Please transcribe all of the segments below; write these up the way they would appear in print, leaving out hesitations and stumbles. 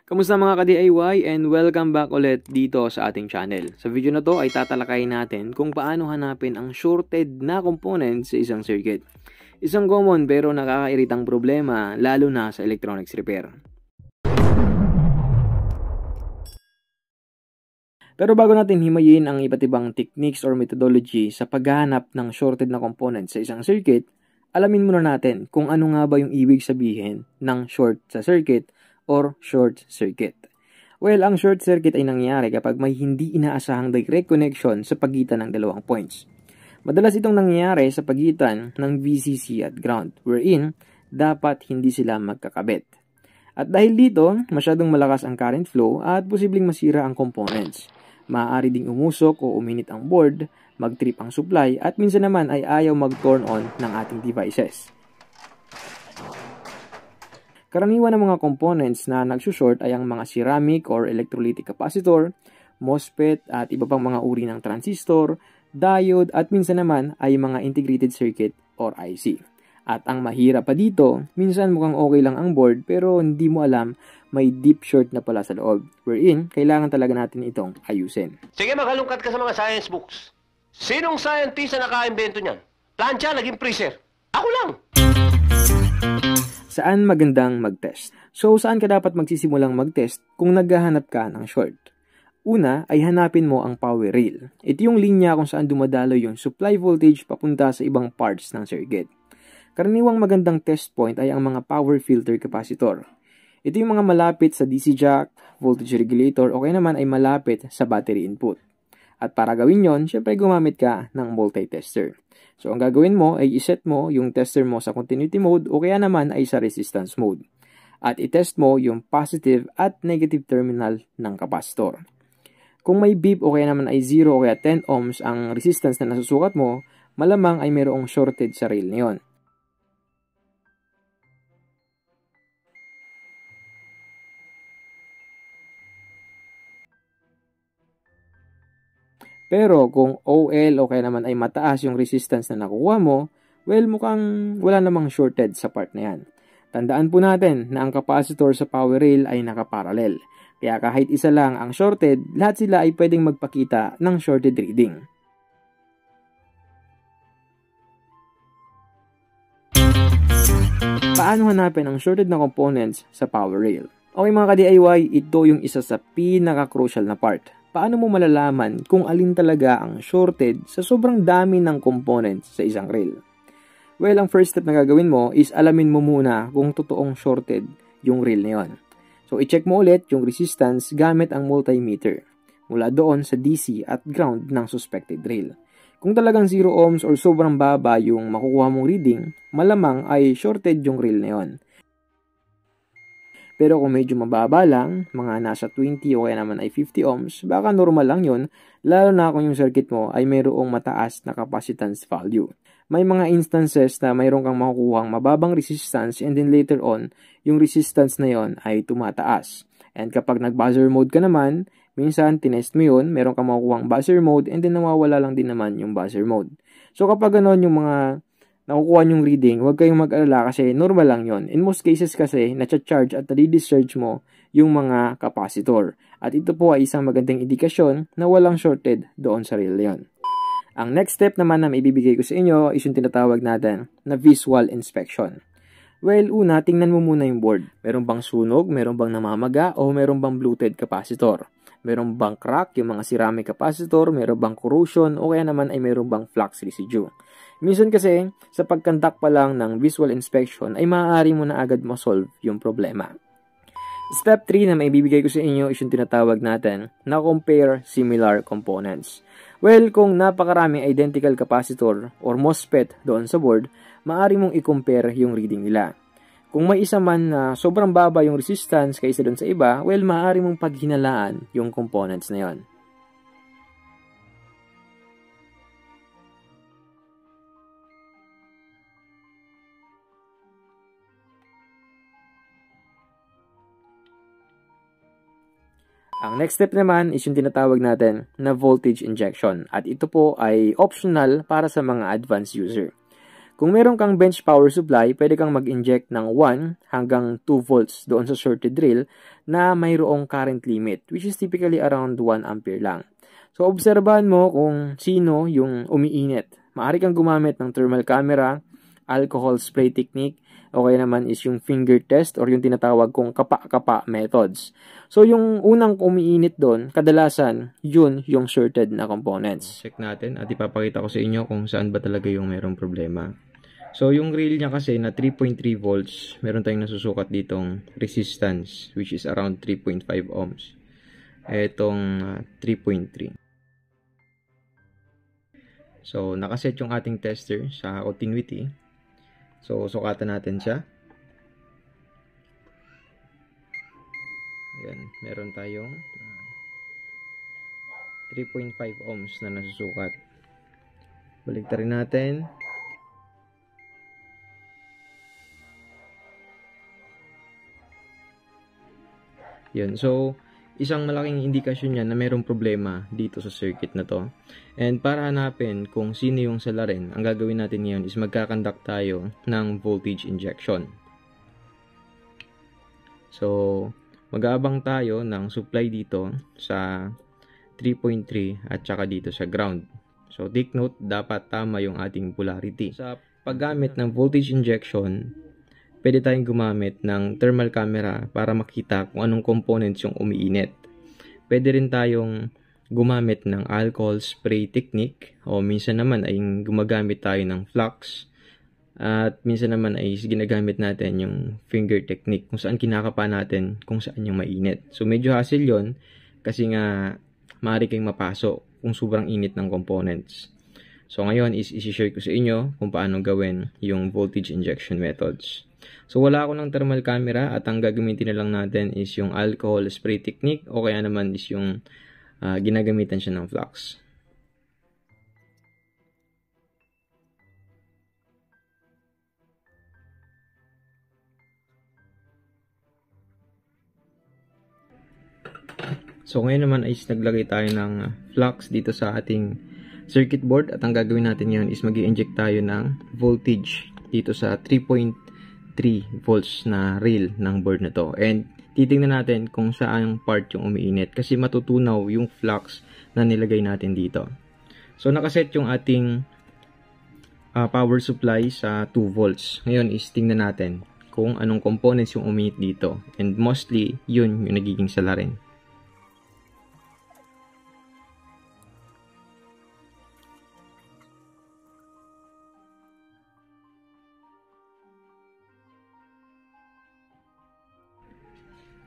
Kamusta mga ka-DIY and welcome back ulit dito sa ating channel. Sa video na to ay tatalakayin natin kung paano hanapin ang shorted na components sa isang circuit. Isang common pero nakakairitang problema lalo na sa electronics repair. Pero bago natin himayin ang iba't ibang techniques or methodology sa paghahanap ng shorted na components sa isang circuit, alamin muna natin kung ano nga ba yung ibig sabihin ng short sa circuit or short circuit. Well, ang short circuit ay nangyayari kapag may hindi inaasahang direct connection sa pagitan ng dalawang points. Madalas itong nangyayari sa pagitan ng VCC at ground, wherein dapat hindi sila magkakabit. At dahil dito, masyadong malakas ang current flow at posibleng masira ang components. Maaari ding umusok o uminit ang board, mag-trip ang supply at minsan naman ay ayaw mag-turn on ng ating devices. Karaniwan ng mga components na nagsushort ay ang mga ceramic or electrolytic capacitor, MOSFET at iba pang mga uri ng transistor, diode at minsan naman ay mga integrated circuit or IC. At ang mahirap pa dito, minsan mukhang okay lang ang board pero hindi mo alam may deep short na pala sa loob, wherein kailangan talaga natin itong ayusin. Sige, makalungkat ka sa mga science books. Sinong scientist na naka-invento niyan? Plancha, naging freezer. Ako lang! Saan magandang mag-test? So, saan ka dapat magsisimulang mag-test kung naghahanap ka ng short? Una ay hanapin mo ang power rail. Ito yung linya kung saan dumadalo yung supply voltage papunta sa ibang parts ng circuit. Karaniwang magandang test point ay ang mga power filter capacitor. Ito yung mga malapit sa DC jack, voltage regulator o kaya naman ay malapit sa battery input. At para gawin yon, syempre gumamit ka ng multi-tester. So ang gagawin mo ay iset mo yung tester mo sa continuity mode o kaya naman ay sa resistance mode. At itest mo yung positive at negative terminal ng capacitor. Kung may beep o kaya naman ay 0 o kaya 10 ohms ang resistance na nasusukat mo, malamang ay mayroong shorted sa rail na yon. Pero kung OL o kaya naman ay mataas yung resistance na nakuha mo, well mukhang wala namang shorted sa part na yan. Tandaan po natin na ang capacitor sa power rail ay nakaparallel. Kaya kahit isa lang ang shorted, lahat sila ay pwedeng magpakita ng shorted reading. Paano hanapin ang shorted na components sa power rail? Okay mga ka-DIY, ito yung isa sa pinaka-crucial na part. Paano mo malalaman kung alin talaga ang shorted sa sobrang dami ng components sa isang rail? Well, ang first step na gagawin mo is alamin mo muna kung totoong shorted yung rail na yon. So, i-check mo ulit yung resistance gamit ang multimeter mula doon sa DC at ground ng suspected rail. Kung talagang 0 ohms or sobrang baba yung makukuha mong reading, malamang ay shorted yung rail na yon. Pero kung medyo mababa lang, mga nasa 20 o kaya naman ay 50 ohms, baka normal lang yun, lalo na kung yung circuit mo ay mayroong mataas na capacitance value. May mga instances na mayroon kang makukuhang mababang resistance and then later on, yung resistance na yon ay tumataas. And kapag nag-buzzer mode ka naman, minsan tinest mo yun, mayroon kang makukuhang buzzer mode and then nawawala lang din naman yung buzzer mode. So kapag ganon yung mga nakukuha yung reading, huwag kayong mag-alala kasi normal lang yon. In most cases kasi, na-charge at na-discharge mo yung mga capacitor. At ito po ay isang magandang indikasyon na walang shorted doon sa rail yon. Ang next step naman na maibibigay ko sa inyo is yung tinatawag natin na visual inspection. Well, una, tingnan mo muna yung board. Meron bang sunog, meron bang namamaga, o meron bang bluted capacitor? Meron bang crack, yung mga ceramic capacitor, meron bang corrosion, o kaya naman ay meron bang flux residue? Minsan kasi, sa pagkandak pa lang ng visual inspection ay maaari mo na agad ma-solve yung problema. Step 3 na maibibigay ko sa inyo is yung tinatawag natin na compare similar components. Well, kung napakaraming identical capacitor or MOSFET doon sa board, maaari mong i-compare yung reading nila. Kung may isa man na sobrang baba yung resistance kaysa doon sa iba, well, maaari mong paghinalaan yung components na yon. Ang next step naman is yung tinatawag natin na voltage injection at ito po ay optional para sa mga advanced user. Kung meron kang bench power supply, pwede kang mag-inject ng 1 hanggang 2 volts doon sa shorted rail na mayroong current limit, which is typically around 1 ampere lang. So, obserbahan mo kung sino yung umiinit. Maaari kang gumamit ng thermal camera, alcohol spray technique, o kaya naman is yung finger test or yung tinatawag kong kapa-kapa methods. So, yung unang umiinit doon, kadalasan, yun yung shorted na components. Check natin at ipapakita ko sa inyo kung saan ba talaga yung merong problema. So, yung rail niya kasi na 3.3 volts, meron tayong nasusukat ditong resistance, which is around 3.5 ohms. Etong 3.3. So, nakaset yung ating tester sa continuity. So, sukatan natin siya. Ayan, meron tayong 3.5 ohms na nasusukat. Baliktarin natin. Yun, so, isang malaking indikasyon yan na mayroong problema dito sa circuit na to. And para hanapin kung sino yung salarin, ang gagawin natin ngayon is magkakandak tayo ng voltage injection. So, mag-aabang tayo ng supply dito sa 3.3 at saka dito sa ground. So, take note, dapat tama yung ating polarity. Sa paggamit ng voltage injection, pwede tayong gumamit ng thermal camera para makita kung anong components yung umiinit. Pwede rin tayong gumamit ng alcohol spray technique o minsan naman ay gumagamit tayo ng flux at minsan naman ay ginagamit natin yung finger technique kung saan kinakapa natin kung saan yung mainit. So medyo hassle yon kasi nga maaari kayong mapasok kung sobrang init ng components. So ngayon is isi-share ko sa inyo kung paano gawin yung voltage injection methods. So wala ako ng thermal camera at ang gagamitin na lang natin is yung alcohol spray technique o kaya naman is yung ginagamitan siya ng flux. So ngayon naman is naglagay tayo ng flux dito sa ating circuit board at ang gagawin natin ngayon is mag-i-inject tayo ng voltage dito sa 3.3 volts na rail ng board na to. And titingnan natin kung saan part yung umiinit kasi matutunaw yung flux na nilagay natin dito. So nakaset yung ating power supply sa 2 volts. Ngayon is tingnan natin kung anong components yung umiinit dito. And mostly yun yung nagiging salarin.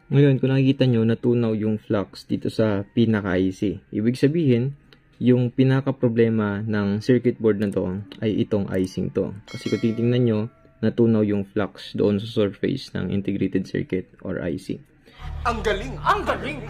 Ngayon, kung nakikita nyo, natunaw yung flux dito sa pinaka-IC. Ibig sabihin, yung pinaka-problema ng circuit board na to ay itong icing to. Kasi kung titingnan nyo, natunaw yung flux doon sa surface ng integrated circuit or IC. Ang galing! Ang galing!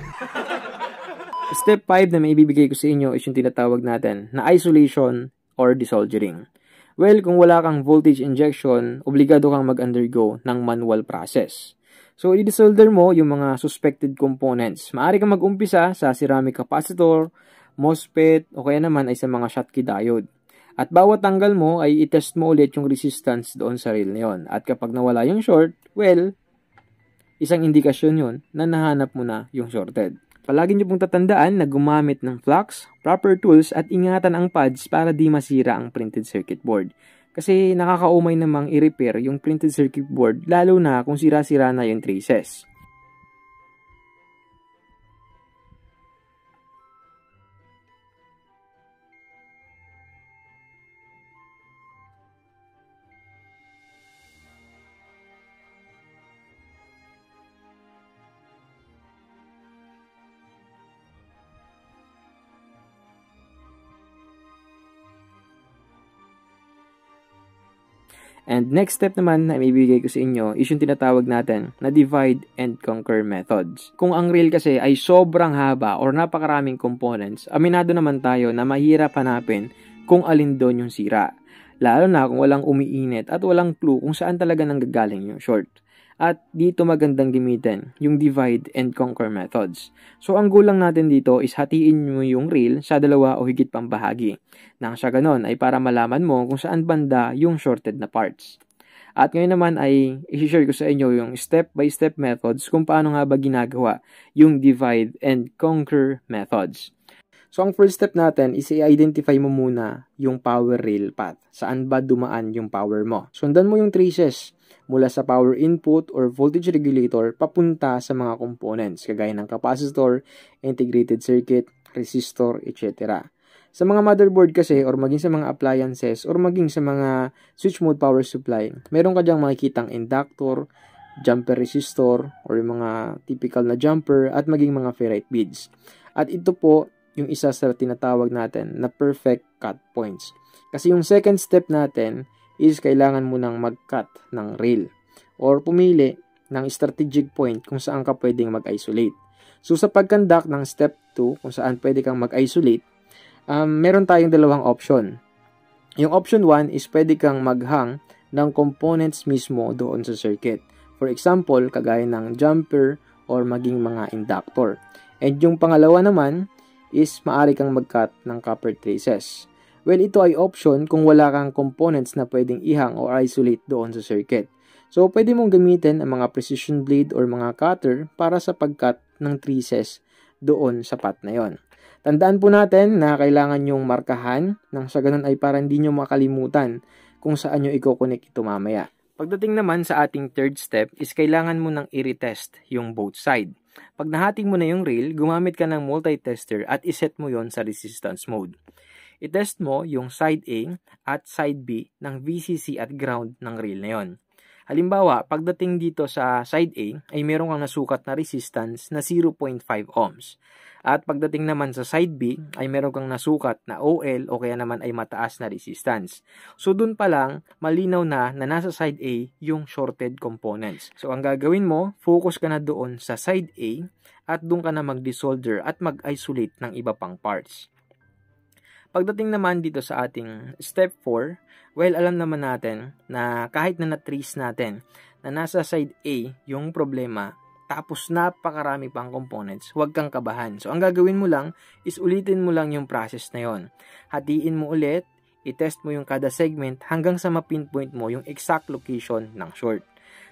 Step 5 na may ibibigay ko sa inyo is yung tinatawag natin na isolation or desoldering. Well, kung wala kang voltage injection, obligado kang mag-undergo ng manual process. So, i-desolder mo yung mga suspected components. Maaari kang mag-umpisa sa ceramic capacitor, MOSFET, o kaya naman ay sa mga Schottky diode. At bawat tanggal mo ay i-test mo ulit yung resistance doon sa rail na yun. At kapag nawala yung short, well, isang indikasyon yun na nahanap mo na yung shorted. Palagi nyo pong tatandaan na gumamit ng flux, proper tools, at ingatan ang pads para di masira ang printed circuit board. Kasi nakakaumay namang i-repair yung printed circuit board lalo na kung sira-sira na yung traces. And next step naman na ibibigay ko sa inyo is yung tinatawag natin na divide and conquer methods. Kung ang rail kasi ay sobrang haba or napakaraming components, aminado naman tayo na mahirap hanapin kung alin doon yung sira. Lalo na kung walang umiinit at walang clue kung saan talaga nanggagaling yung short. At dito magandang gamitin yung divide and conquer methods. So ang goal lang natin dito is hatiin mo yung reel sa dalawa o higit pang bahagi. Nang sa ganon ay para malaman mo kung saan banda yung shorted na parts. At ngayon naman ay i-share ko sa inyo yung step-by-step methods kung paano nga ba ginagawa yung divide and conquer methods. So ang first step natin is i-identify mo muna yung power rail path. Saan ba dumaan yung power mo? Sundan mo yung traces mula sa power input or voltage regulator papunta sa mga components kagaya ng capacitor, integrated circuit, resistor, etc. Sa mga motherboard kasi or maging sa mga appliances or maging sa mga switch mode power supply, meron ka dyang makikitang inductor, jumper resistor or yung mga typical na jumper at maging mga ferrite beads. At ito po yung isa sa tinatawag natin na perfect cut points. Kasi yung second step natin is kailangan mo nang mag-cut ng rail or pumili ng strategic point kung saan ka pwedeng mag-isolate. So sa pag-conduct ng step 2 kung saan pwede kang mag-isolate, meron tayong dalawang option. Yung option 1 is pwede kang maghang ng components mismo doon sa circuit. For example, kagaya ng jumper or maging mga inductor. And yung pangalawa naman is maaari kang mag-cut ng copper traces. Well, ito ay option kung wala kang components na pwedeng ihang or isolate doon sa circuit. So, pwede mong gamitin ang mga precision blade or mga cutter para sa pag-cut ng traces doon sa path na yon. Tandaan po natin na kailangan yung markahan nang sa ganun ay para hindi nyo makalimutan kung saan nyo i-connect ito mamaya. Pagdating naman sa ating third step is kailangan mo nang i-retest yung both side. Pag nahati mo na yung rail, gumamit ka ng multi-tester at iset mo yon sa resistance mode. I-test mo yung side A at side B ng VCC at ground ng rail na yon. Halimbawa, pagdating dito sa side A ay meron kang nasukat na resistance na 0.5 ohms. At pagdating naman sa side B ay meron kang nasukat na OL o kaya naman ay mataas na resistance. So dun pa lang, malinaw na nasa side A yung shorted components. So ang gagawin mo, focus ka na doon sa side A at doon ka na mag-desolder at mag-isolate ng iba pang parts. Pagdating naman dito sa ating step 4, well, alam naman natin na kahit na na-trace natin na nasa side A yung problema, tapos napakarami pang components, huwag kang kabahan. So, ang gagawin mo lang is ulitin mo lang yung process na yon. Hatiin mo ulit, i-test mo yung kada segment hanggang sa ma-pinpoint mo yung exact location ng short.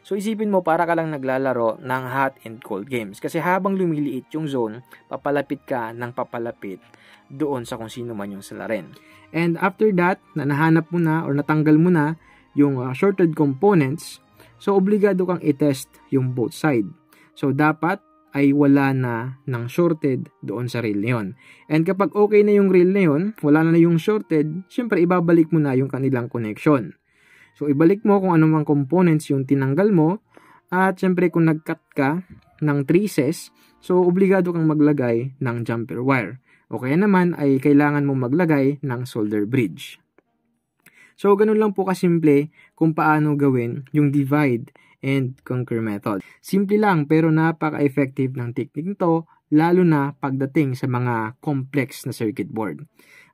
So, isipin mo para ka lang naglalaro ng hot and cold games. Kasi habang lumiliit yung zone, papalapit ka ng papalapit doon sa kung sino man yung salarin. And after that, na nahanap mo na or natanggal mo na yung shorted components, so obligado kang i-test yung both side. So dapat ay wala na ng shorted doon sa rail na yun. And kapag okay na yung rail na yun, wala na yung shorted, syempre ibabalik mo na yung kanilang connection. So ibalik mo kung anumang components yung tinanggal mo, at syempre kung nag-cut ka ng traces, so obligado kang maglagay ng jumper wire. O kaya naman ay kailangan mong maglagay ng solder bridge. So, ganun lang po kasimple kung paano gawin yung divide and conquer method. Simple lang pero napaka-effective ng technique nito, lalo na pagdating sa mga complex na circuit board.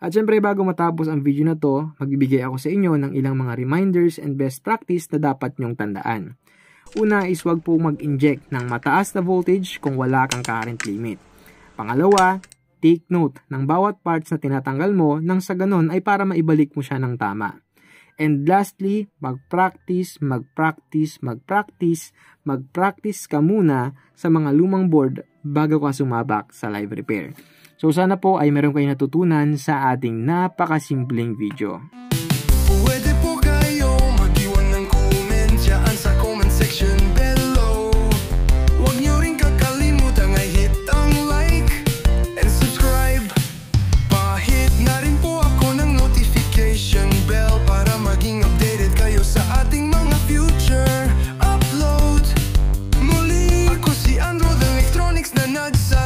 At syempre bago matapos ang video na to, magbibigay ako sa inyo ng ilang mga reminders and best practice na dapat nyong tandaan. Una is wag po mag-inject ng mataas na voltage kung wala kang current limit. Pangalawa, take note ng bawat parts na tinatanggal mo nang sa ganon ay para maibalik mo siya ng tama. And lastly, mag-practice ka muna sa mga lumang board bago ka sumabak sa live repair. So sana po ay meron kayong natutunan sa ating napakasimpleng video. Pwede po kayo mag-iwan ng comment dyan sa comment section below. Huwag nyo rin kakalimutan ay hit ang like and subscribe. Pa-hit na rin po ako ng notification bell para maging updated kayo sa ating mga future upload. Muli ako si Andro the Electronics na nagsa